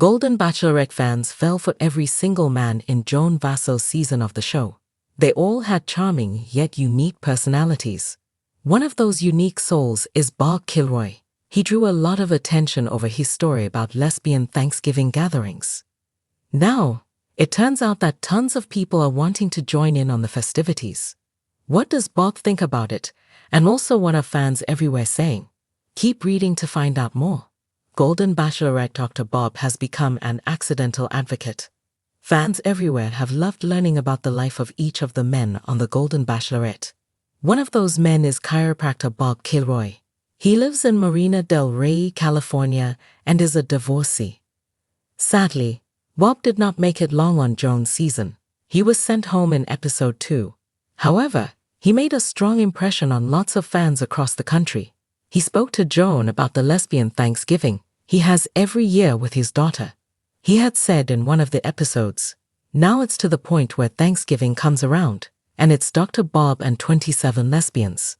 Golden Bachelorette fans fell for every single man in Joan Vasso's season of the show. They all had charming yet unique personalities. One of those unique souls is Bob Kilroy. He drew a lot of attention over his story about lesbian Thanksgiving gatherings. Now, it turns out that tons of people are wanting to join in on the festivities. What does Bob think about it? And also what are fans everywhere saying? Keep reading to find out more. Golden Bachelorette Dr. Bob has become an accidental advocate. Fans everywhere have loved learning about the life of each of the men on the Golden Bachelorette. One of those men is chiropractor Bob Kilroy. He lives in Marina del Rey, California, and is a divorcee. Sadly, Bob did not make it long on Joan's season. He was sent home in episode 2. However, he made a strong impression on lots of fans across the country. He spoke to Joan about the lesbian Thanksgiving he has every year with his daughter. He had said in one of the episodes, "Now it's to the point where Thanksgiving comes around, and it's Dr. Bob and 27 lesbians."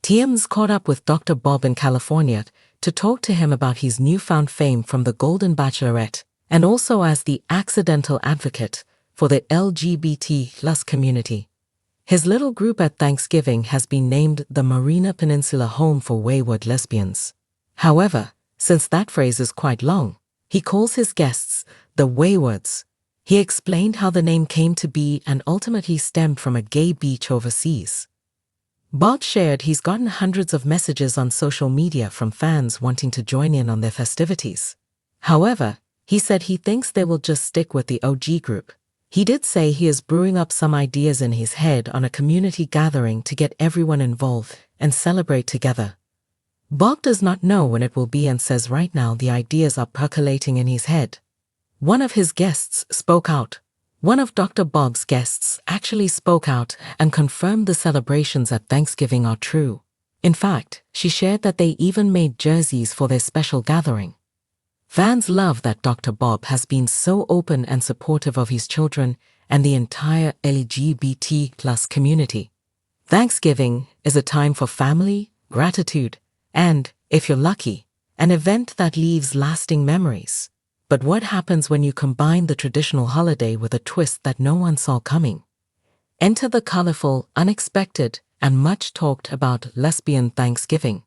TMZ caught up with Dr. Bob in California to talk to him about his newfound fame from the Golden Bachelorette and also as the accidental advocate for the LGBT+ community. His little group at Thanksgiving has been named the Marina Peninsula Home for Wayward Lesbians. However, since that phrase is quite long, he calls his guests the Waywards. He explained how the name came to be and ultimately stemmed from a gay beach overseas. Bob shared he's gotten hundreds of messages on social media from fans wanting to join in on their festivities. However, he said he thinks they will just stick with the OG group. He did say he is brewing up some ideas in his head on a community gathering to get everyone involved and celebrate together. Bob does not know when it will be and says right now the ideas are percolating in his head. One of his guests spoke out. One of Dr. Bob's guests actually spoke out and confirmed the celebrations at Thanksgiving are true. In fact, she shared that they even made jerseys for their special gathering. Fans love that Dr. Bob has been so open and supportive of his children and the entire LGBT+ community. Thanksgiving is a time for family, gratitude, and, if you're lucky, an event that leaves lasting memories. But what happens when you combine the traditional holiday with a twist that no one saw coming? Enter the colorful, unexpected, and much talked about Lesbian Thanksgiving,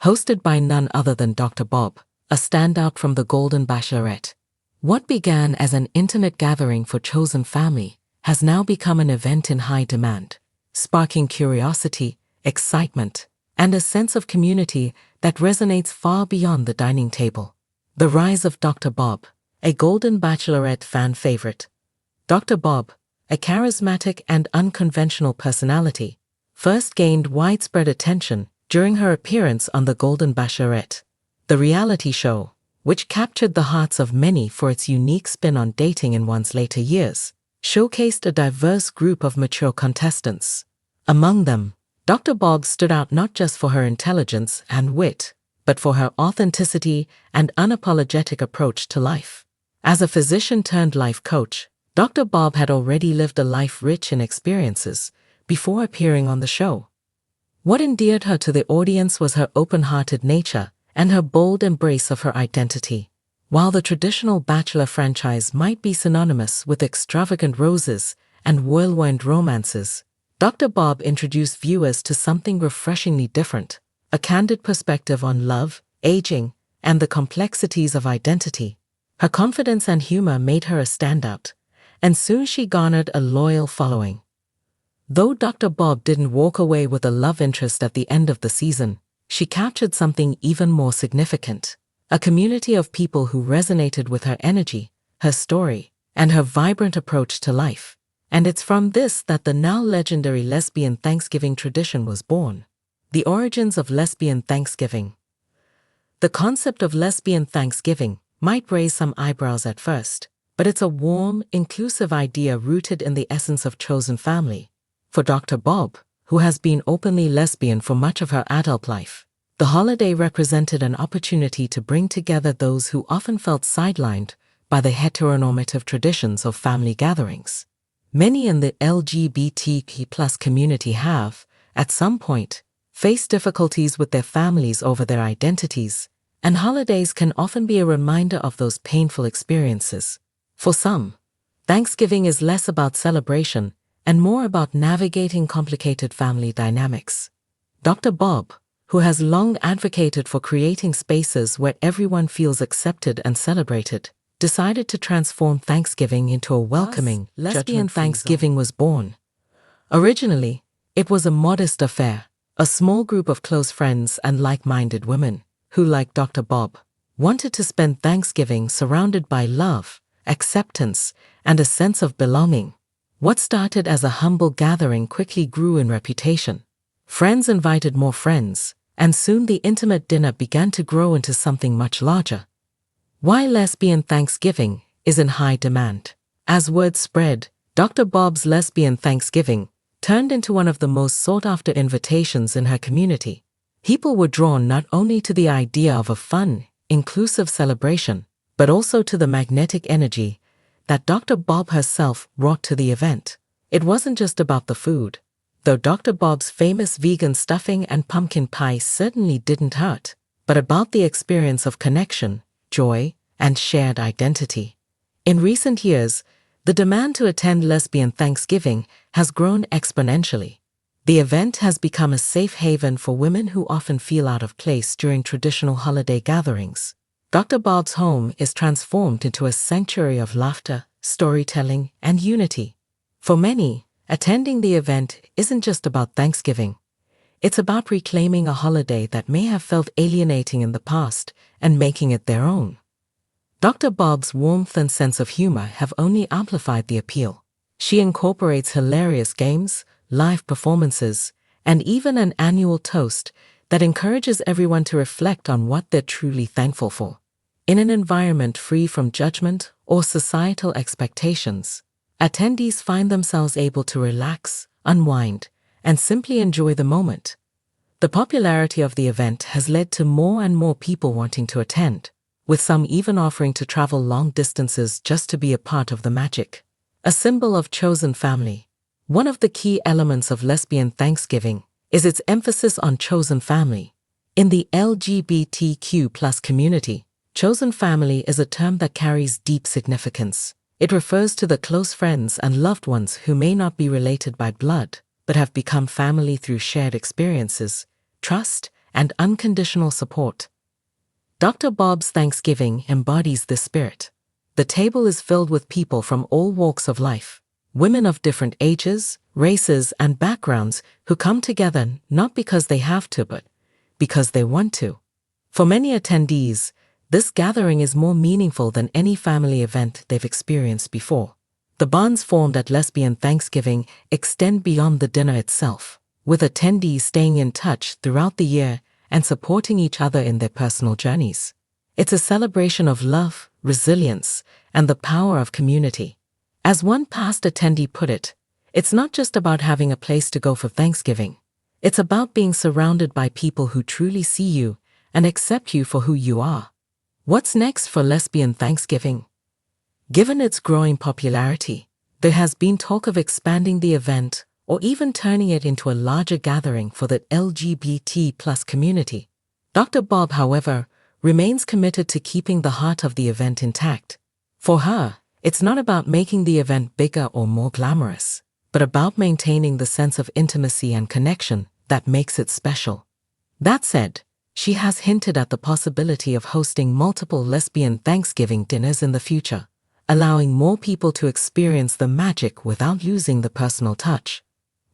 hosted by none other than Dr. Bob, a standout from the Golden Bachelorette. What began as an intimate gathering for chosen family has now become an event in high demand, sparking curiosity, excitement, and a sense of community that resonates far beyond the dining table. The rise of Dr. Bob, a Golden Bachelorette fan favorite. Dr. Bob, a charismatic and unconventional personality, first gained widespread attention during her appearance on the Golden Bachelorette, the reality show, which captured the hearts of many for its unique spin on dating in one's later years, showcased a diverse group of mature contestants. Among them, Dr. Bob stood out not just for her intelligence and wit, but for her authenticity and unapologetic approach to life. As a physician-turned-life coach, Dr. Bob had already lived a life rich in experiences before appearing on the show. What endeared her to the audience was her open-hearted nature and her bold embrace of her identity. While the traditional Bachelor franchise might be synonymous with extravagant roses and whirlwind romances, Dr. Bob introduced viewers to something refreshingly different, a candid perspective on love, aging, and the complexities of identity. Her confidence and humor made her a standout, and soon she garnered a loyal following. Though Dr. Bob didn't walk away with a love interest at the end of the season, she captured something even more significant, a community of people who resonated with her energy, her story, and her vibrant approach to life. And it's from this that the now legendary Lesbian Thanksgiving tradition was born. The origins of Lesbian Thanksgiving. The concept of Lesbian Thanksgiving might raise some eyebrows at first, but it's a warm, inclusive idea rooted in the essence of chosen family. For Dr. Bob, who has been openly lesbian for much of her adult life, the holiday represented an opportunity to bring together those who often felt sidelined by the heteronormative traditions of family gatherings. Many in the LGBTQ+ community have, at some point, faced difficulties with their families over their identities And holidays can often be a reminder of those painful experiences. For some, Thanksgiving is less about celebration and more about navigating complicated family dynamics. Dr. Bob, who has long advocated for creating spaces where everyone feels accepted and celebrated, decided to transform Thanksgiving into a welcoming, lesbian Thanksgiving was born. Originally, it was a modest affair, a small group of close friends and like-minded women who, like Dr. Bob, wanted to spend Thanksgiving surrounded by love, acceptance, and a sense of belonging. What started as a humble gathering quickly grew in reputation. Friends invited more friends, and soon the intimate dinner began to grow into something much larger. Why Lesbian Thanksgiving is in high demand. As word spread, Dr. Bob's Lesbian Thanksgiving turned into one of the most sought-after invitations in her community. People were drawn not only to the idea of a fun, inclusive celebration, but also to the magnetic energy that Dr. Bob herself brought to the event. It wasn't just about the food, though Dr. Bob's famous vegan stuffing and pumpkin pie certainly didn't hurt, but about the experience of connection, joy, and shared identity. In recent years, the demand to attend Lesbian Thanksgiving has grown exponentially. The event has become a safe haven for women who often feel out of place during traditional holiday gatherings. Dr. Bob's home is transformed into a sanctuary of laughter, storytelling, and unity. For many, attending the event isn't just about Thanksgiving. It's about reclaiming a holiday that may have felt alienating in the past and making it their own. Dr. Bob's warmth and sense of humor have only amplified the appeal. She incorporates hilarious games, live performances, and even an annual toast that encourages everyone to reflect on what they're truly thankful for. In an environment free from judgment or societal expectations, attendees find themselves able to relax, unwind, and simply enjoy the moment. The popularity of the event has led to more and more people wanting to attend, with some even offering to travel long distances just to be a part of the magic. A symbol of chosen family. One of the key elements of Lesbian Thanksgiving is its emphasis on chosen family. In the LGBTQ+ community, chosen family is a term that carries deep significance. It refers to the close friends and loved ones who may not be related by blood, but have become family through shared experiences, trust, and unconditional support. Dr. Bob's Thanksgiving embodies this spirit. The table is filled with people from all walks of life, women of different ages, races, and backgrounds who come together not because they have to, but because they want to. For many attendees, this gathering is more meaningful than any family event they've experienced before. The bonds formed at Lesbian Thanksgiving extend beyond the dinner itself, with attendees staying in touch throughout the year and supporting each other in their personal journeys. It's a celebration of love, resilience, and the power of community. As one past attendee put it, it's not just about having a place to go for Thanksgiving. It's about being surrounded by people who truly see you and accept you for who you are. What's next for Lesbian Thanksgiving? Given its growing popularity, there has been talk of expanding the event or even turning it into a larger gathering for the LGBT+ community. Dr. Bob, however, remains committed to keeping the heart of the event intact. For her, it's not about making the event bigger or more glamorous, but about maintaining the sense of intimacy and connection that makes it special. That said, she has hinted at the possibility of hosting multiple Lesbian Thanksgiving dinners in the future, allowing more people to experience the magic without losing the personal touch.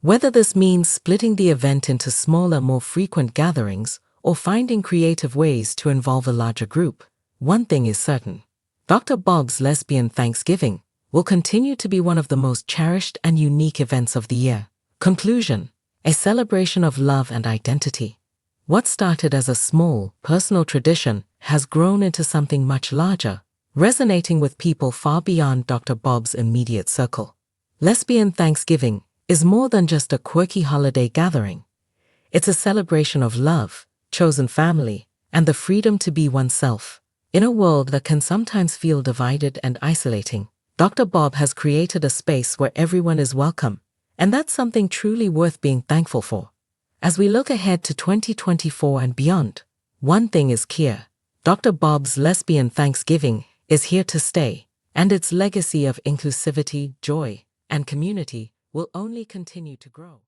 Whether this means splitting the event into smaller, more frequent gatherings or finding creative ways to involve a larger group, one thing is certain. Dr. Bob's Lesbian Thanksgiving will continue to be one of the most cherished and unique events of the year. Conclusion: a celebration of love and identity. What started as a small, personal tradition has grown into something much larger, resonating with people far beyond Dr. Bob's immediate circle. Lesbian Thanksgiving is more than just a quirky holiday gathering. It's a celebration of love, chosen family, and the freedom to be oneself. In a world that can sometimes feel divided and isolating, Dr. Bob has created a space where everyone is welcome, and that's something truly worth being thankful for. As we look ahead to 2024 and beyond, one thing is clear: Dr. Bob's Lesbian Thanksgiving is here to stay, and its legacy of inclusivity, joy, and community will only continue to grow.